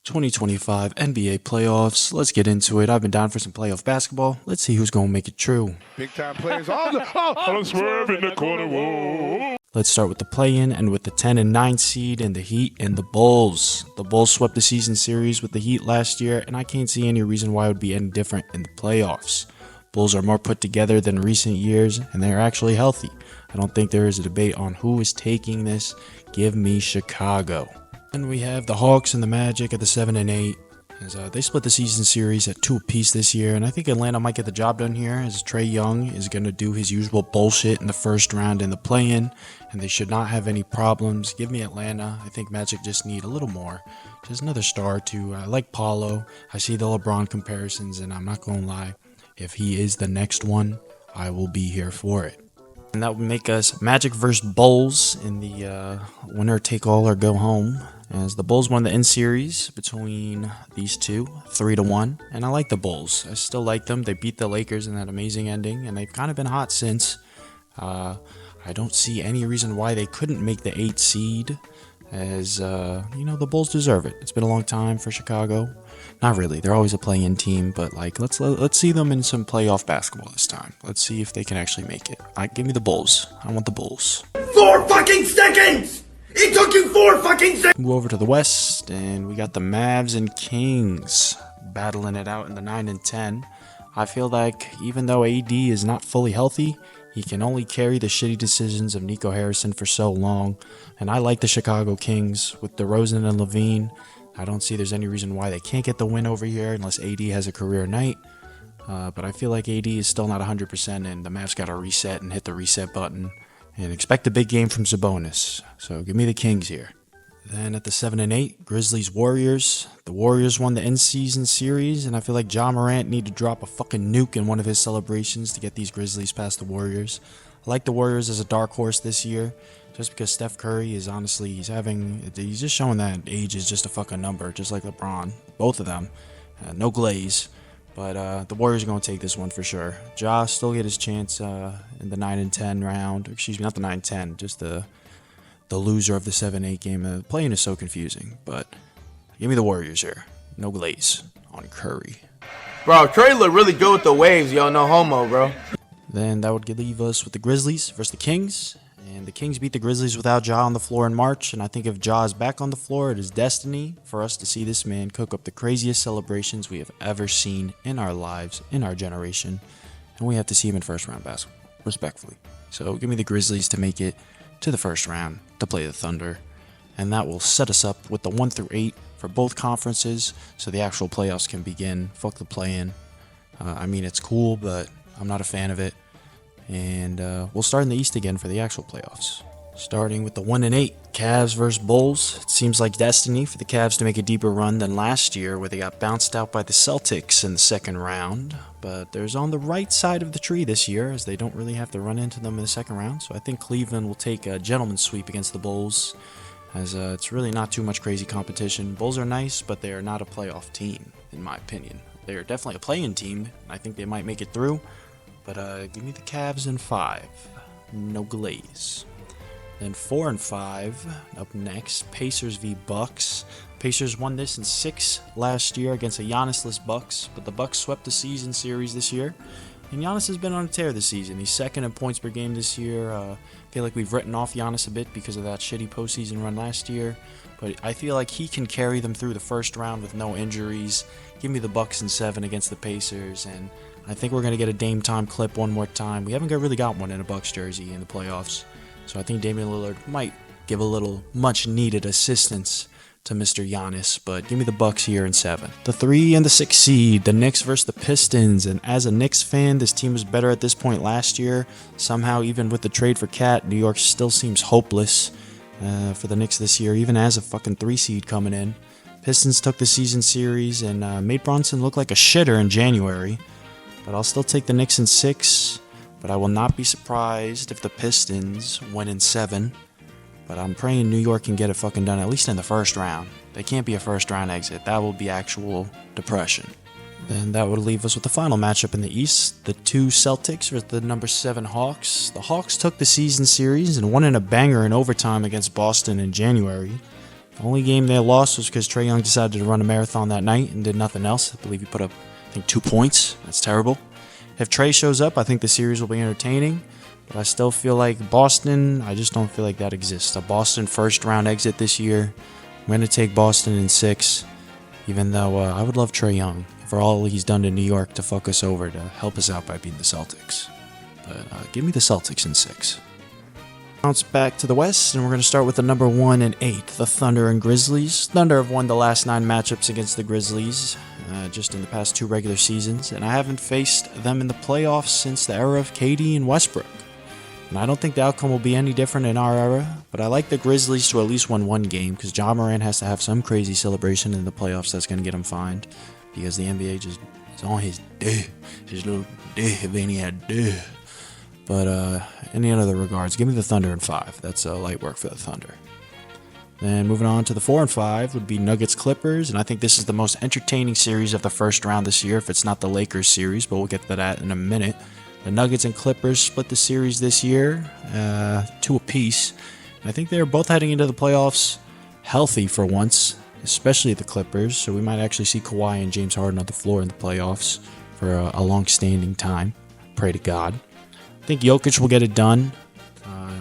2025 NBA playoffs. Let's get into it. I've been down for some playoff basketball. Let's see who's going to make it true. Big time players. I'm swerving the corner. Whoa. Let's start with the play-in and with the 10 and 9 seed and the Heat and the Bulls. The Bulls swept the season series with the Heat last year, and I can't see any reason why it would be any different in the playoffs. Bulls are more put together than recent years, and they're actually healthy. I don't think there is a debate on who is taking this. Give me Chicago. And we have the Hawks and the Magic at the 7 and 8. As, they split the season series at 2 apiece this year, and I think Atlanta might get the job done here, as Trae Young is going to do his usual bullshit in the first round in the play-in, and they should not have any problems. Give me Atlanta. I think Magic just need a little more. Just another star too. I like Paulo. I see the LeBron comparisons, and I'm not going to lie. If he is the next one, I will be here for it. And that would make us Magic versus Bulls in the winner take all or go home. As the Bulls won the end series between these two, 3-1. And I like the Bulls. I still like them. They beat the Lakers in that amazing ending, and they've kind of been hot since. I don't see any reason why they couldn't make the 8 seed. As, the Bulls deserve it. It's been a long time for Chicago. Not really. They're always a play-in team, but let's see them in some playoff basketball this time. Let's see if they can actually make it. Give me the Bulls. I want the Bulls. 4 fucking seconds! It took you 4 fucking seconds! Move over to the West, and we got the Mavs and Kings battling it out in the 9 and 10. I feel like even though AD is not fully healthy, he can only carry the shitty decisions of Nico Harrison for so long. And I like the Chicago Kings with DeRozan and Levine. I don't see there's any reason why they can't get the win over here unless AD has a career night. But I feel like AD is still not 100%, and the Mavs got to reset and hit the reset button. And expect a big game from Sabonis. So give me the Kings here. Then at the 7 and 8, Grizzlies Warriors. The Warriors won the in-season series, and I feel like Ja Morant need to drop a fucking nuke in one of his celebrations to get these Grizzlies past the Warriors. I like the Warriors as a dark horse this year, just because Steph Curry is honestly, he's just showing that age is just a fucking number, just like LeBron. Both of them. No glaze. But the Warriors are going to take this one for sure. Ja still get his chance in the 9 and 10 round. Excuse me, not the 9-10, just the loser of the 7-8 game. The play-in is so confusing, but give me the Warriors here. No glaze on Curry. Bro, Curry look really good with the waves, yo. No homo, bro. Then that would leave us with the Grizzlies versus the Kings. And the Kings beat the Grizzlies without Ja on the floor in March. And I think if Ja is back on the floor, it is destiny for us to see this man cook up the craziest celebrations we have ever seen in our lives, in our generation. And we have to see him in first round basketball, respectfully. So give me the Grizzlies to make it to the first round to play the Thunder. And that will set us up with the 1 through 8 for both conferences so the actual playoffs can begin. Fuck the play-in. It's cool, but I'm not a fan of it. And we'll start in the East again for the actual playoffs. Starting with the 1 and 8, Cavs versus Bulls. It seems like destiny for the Cavs to make a deeper run than last year, where they got bounced out by the Celtics in the second round. But there's on the right side of the tree this year, as they don't really have to run into them in the second round. So I think Cleveland will take a gentleman's sweep against the Bulls, as it's really not too much crazy competition. Bulls are nice, but they are not a playoff team, in my opinion. They are definitely a play-in team. I think they might make it through. But give me the Cavs in 5. No glaze. Then 4 and 5. Up next, Pacers v Bucks. Pacers won this in 6 last year against a Giannis-less Bucks, but the Bucks swept the season series this year. And Giannis has been on a tear this season. He's second in points per game this year. I feel like we've written off Giannis a bit because of that shitty postseason run last year. But I feel like he can carry them through the first round with no injuries. Give me the Bucks in 7 against the Pacers, and I think we're going to get a Dame Time clip one more time. We haven't really got one in a Bucks jersey in the playoffs. So I think Damian Lillard might give a little much-needed assistance to Mr. Giannis, but give me the Bucks here in 7. The 3 and the 6 seed, the Knicks versus the Pistons. And as a Knicks fan, this team was better at this point last year. Somehow, even with the trade for Cat, New York still seems hopeless for the Knicks this year, even as a fucking 3 seed coming in. Pistons took the season series and made Bronson look like a shitter in January. But I'll still take the Knicks in 6. But I will not be surprised if the Pistons win in 7. But I'm praying New York can get it fucking done, at least in the first round. They can't be a first round exit. That will be actual depression. Then that would leave us with the final matchup in the East. The 2 Celtics versus the number 7 Hawks. The Hawks took the season series and won in a banger in overtime against Boston in January. The only game they lost was because Trae Young decided to run a marathon that night and did nothing else. I believe he put up, 2 points. That's terrible. If Trae shows up, I think the series will be entertaining. But I still feel like Boston, I just don't feel like that exists. A Boston first-round exit this year. I'm going to take Boston in 6, even though I would love Trae Young for all he's done to New York to fuck us over, to help us out by beating the Celtics. But give me the Celtics in 6. Bounce back to the West, and we're going to start with the number 1 and 8, the Thunder and Grizzlies. Thunder have won the last 9 matchups against the Grizzlies, just in the past 2 regular seasons, and I haven't faced them in the playoffs since the era of KD and Westbrook. And I don't think the outcome will be any different in our era, but I like the Grizzlies to at least win 1 game, because Ja Morant has to have some crazy celebration in the playoffs that's going to get him fined, because the NBA just is on his little day. But in any other regards, give me the Thunder in 5. That's light work for the Thunder. Then moving on to the 4 and 5 would be Nuggets Clippers, and I think this is the most entertaining series of the first round this year, if it's not the Lakers series, but we'll get to that in a minute. The Nuggets and Clippers split the series this year, 2 apiece. And I think they're both heading into the playoffs healthy for once, especially the Clippers, so we might actually see Kawhi and James Harden on the floor in the playoffs for a long-standing time. Pray to God. I think Jokic will get it done.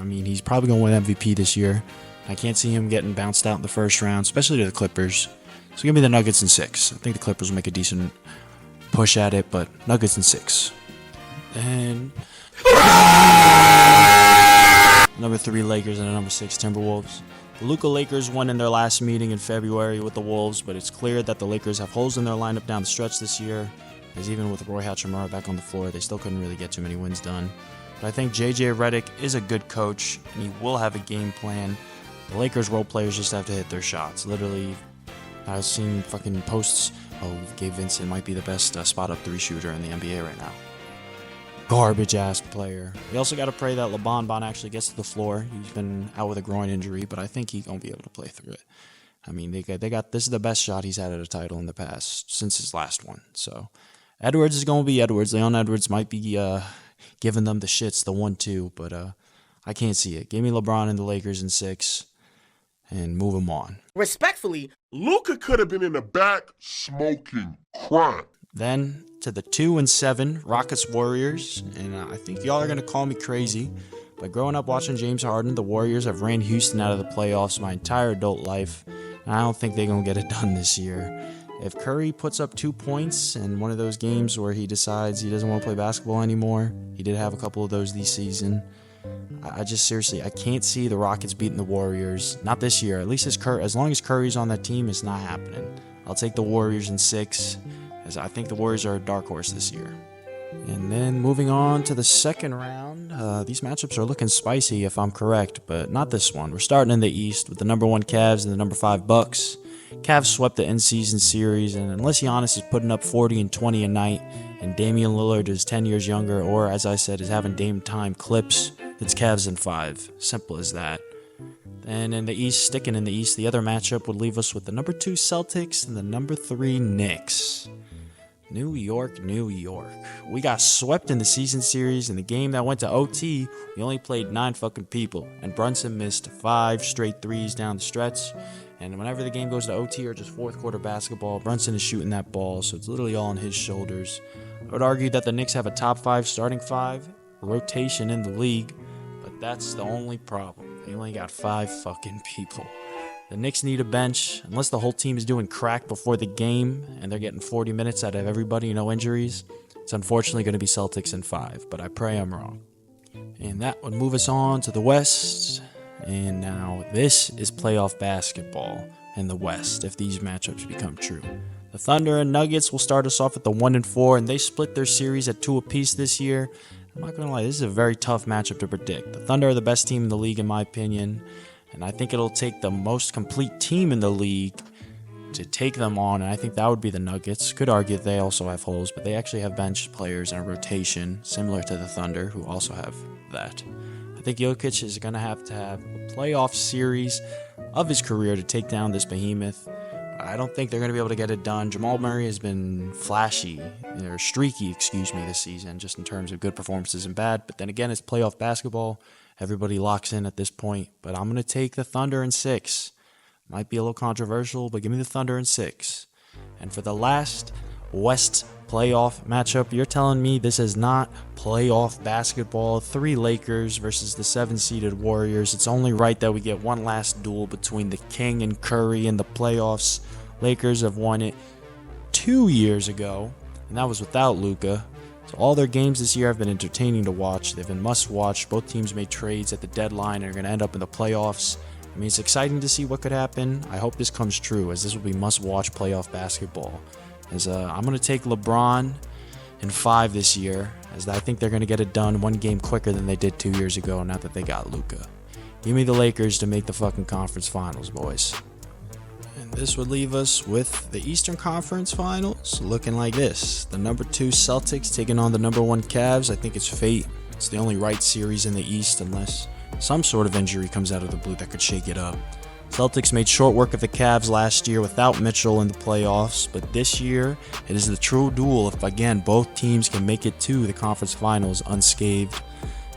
He's probably going to win MVP this year. I can't see him getting bounced out in the first round, especially to the Clippers. So give me the Nuggets in 6. I think the Clippers will make a decent push at it, but Nuggets in 6. And number 3 Lakers and number 6 Timberwolves. The Luka Lakers won in their last meeting in February with the Wolves, but it's clear that the Lakers have holes in their lineup down the stretch this year, as even with Roy Hachimura back on the floor, they still couldn't really get too many wins done. But I think JJ Redick is a good coach, and he will have a game plan. The Lakers role players just have to hit their shots. Literally, I've seen fucking posts. Gabe Vincent might be the best spot-up 3 shooter in the NBA right now. Garbage-ass player. We also got to pray that LeBron Bond actually gets to the floor. He's been out with a groin injury, but I think he's going to be able to play through it. They got this is the best shot he's had at a title in the past since his last one. So Edwards is going to be Edwards. Leon Edwards might be giving them the shits, the 1-2, but I can't see it. Give me LeBron and the Lakers in 6 and move them on. Respectfully, Luka could have been in the back smoking crack. Then to the 2 and 7 Rockets Warriors, and I think y'all are going to call me crazy, but growing up watching James Harden, the Warriors have ran Houston out of the playoffs my entire adult life, and I don't think they're going to get it done this year. If Curry puts up 2 points in one of those games where he decides he doesn't want to play basketball anymore, he did have a couple of those this season, I just seriously, I can't see the Rockets beating the Warriors. Not this year. At least as long as Curry's on that team, it's not happening. I'll take the Warriors in 6, as I think the Warriors are a dark horse this year. And then moving on to the second round, these matchups are looking spicy if I'm correct, but not this one. We're starting in the East with the number 1 Cavs and the number 5 Bucks. Cavs swept the in-season series, and unless Giannis is putting up 40 and 20 a night, and Damian Lillard is 10 years younger, or as I said, is having Dame time clips, it's Cavs in 5. Simple as that. And in the East, sticking in the East, the other matchup would leave us with the number 2 Celtics and the number 3 Knicks. New York, New York. We got swept in the season series. In the game that went to OT, we only played 9 fucking people, and Brunson missed 5 straight threes down the stretch. And whenever the game goes to OT or just fourth quarter basketball, Brunson is shooting that ball, so it's literally all on his shoulders. I would argue that the Knicks have a top 5 starting 5 rotation in the league, but that's the only problem. They only got 5 fucking people. The Knicks need a bench. Unless the whole team is doing crack before the game and they're getting 40 minutes out of everybody, no injuries, it's unfortunately going to be Celtics in 5, but I pray I'm wrong. And that would move us on to the West. And now this is playoff basketball in the West if these matchups become true. The Thunder and Nuggets will start us off at the 1 and 4, and they split their series at 2 apiece this year. I'm not going to lie, this is a very tough matchup to predict. The Thunder are the best team in the league in my opinion, and I think it'll take the most complete team in the league to take them on, and I think that would be the Nuggets. Could argue they also have holes, but they actually have bench players and a rotation similar to the Thunder, who also have that. I think Jokic is going to have a playoff series of his career to take down this behemoth. I don't think they're going to be able to get it done. Jamal Murray has been streaky, this season, just in terms of good performances and bad. But then again, it's playoff basketball. Everybody locks in at this point. But I'm going to take the Thunder in 6. Might be a little controversial, but give me the Thunder in 6. And for the last West playoff matchup, you're telling me this is not playoff basketball? 3 Lakers versus the 7-seeded Warriors. It's only right that we get one last duel between the King and Curry in the playoffs. Lakers have won it 2 years ago, and that was without Luka. So all their games this year have been entertaining to watch. They've been must-watch. Both teams made trades at the deadline and are going to end up in the playoffs. I mean, it's exciting to see what could happen. I hope this comes true, as this will be must-watch playoff basketball. As I'm going to take LeBron in 5 this year, as I think they're going to get it done one game quicker than they did 2 years ago, now that they got Luka. Give me the Lakers to make the fucking conference finals, boys. And this would leave us with the Eastern Conference Finals looking like this. The number 2 Celtics taking on the number 1 Cavs. I think it's fate. It's the only right series in the East, unless some sort of injury comes out of the blue that could shake it up. Celtics made short work of the Cavs last year without Mitchell in the playoffs, but this year it is the true duel if, again, both teams can make it to the conference finals unscathed.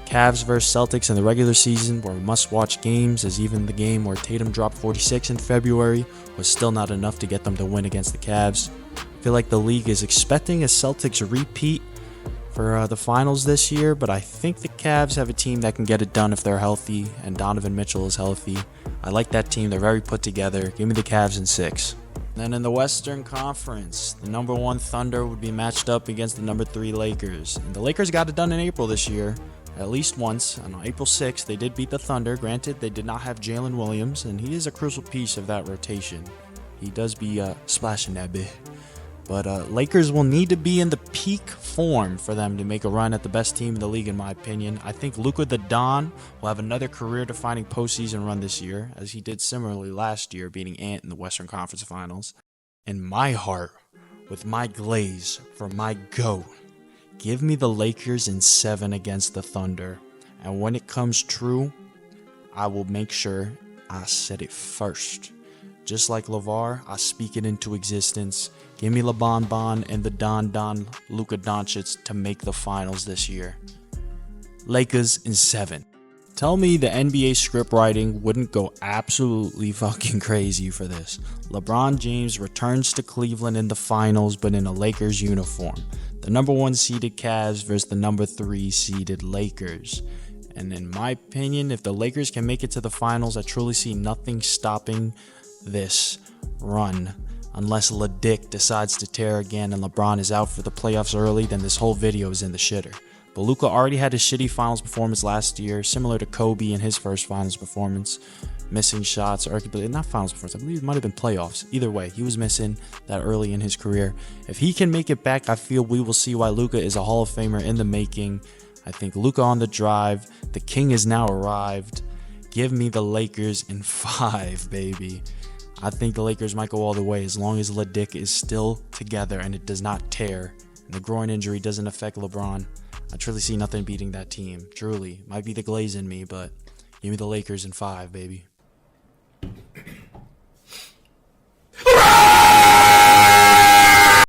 Cavs versus Celtics in the regular season were must-watch games, as even the game where Tatum dropped 46 in February was still not enough to get them to win against the Cavs. I feel like the league is expecting a Celtics repeat for the finals this year, but I think the Cavs have a team that can get it done if they're healthy and Donovan Mitchell is healthy. I like that team. They're very put together. Give me the Cavs in 6. Then in the Western Conference, the number 1 Thunder would be matched up against the number 3 Lakers. And the Lakers got it done in April this year, at least once. And on April 6th, they did beat the Thunder. Granted, they did not have Jalen Williams, and he is a crucial piece of that rotation. He does be splashing that bit. But Lakers will need to be in the peak form for them to make a run at the best team in the league, in my opinion. I think Luka the Don will have another career-defining postseason run this year, as he did similarly last year, beating Ant in the Western Conference Finals. In my heart, with my glaze for my GOAT, give me the Lakers in 7 against the Thunder. And when it comes true, I will make sure I said it first. Just like LeVar, I speak it into existence. Give me LeBron and the Don Luka Doncic to make the finals this year. Lakers in 7. Tell me the NBA script writing wouldn't go absolutely fucking crazy for this. LeBron James returns to Cleveland in the finals, but in a Lakers uniform. The number 1 seeded Cavs versus the number 3 seeded Lakers. And in my opinion, if the Lakers can make it to the finals, I truly see nothing stopping this run. Unless LeDick decides to tear again and LeBron is out for the playoffs early, then this whole video is in the shitter. But Luka already had a shitty finals performance last year, similar to Kobe in his first finals performance. Missing shots, or not finals performance, I believe it might have been playoffs. Either way, he was missing that early in his career. If he can make it back, I feel we will see why Luka is a Hall of Famer in the making. I think Luka on the drive. The King has now arrived. Give me the Lakers in 5, baby. I think the Lakers might go all the way as long as LeDick is still together and it does not tear and the groin injury doesn't affect LeBron. I truly see nothing beating that team. Truly. Might be the glaze in me, but give me the Lakers in 5, baby.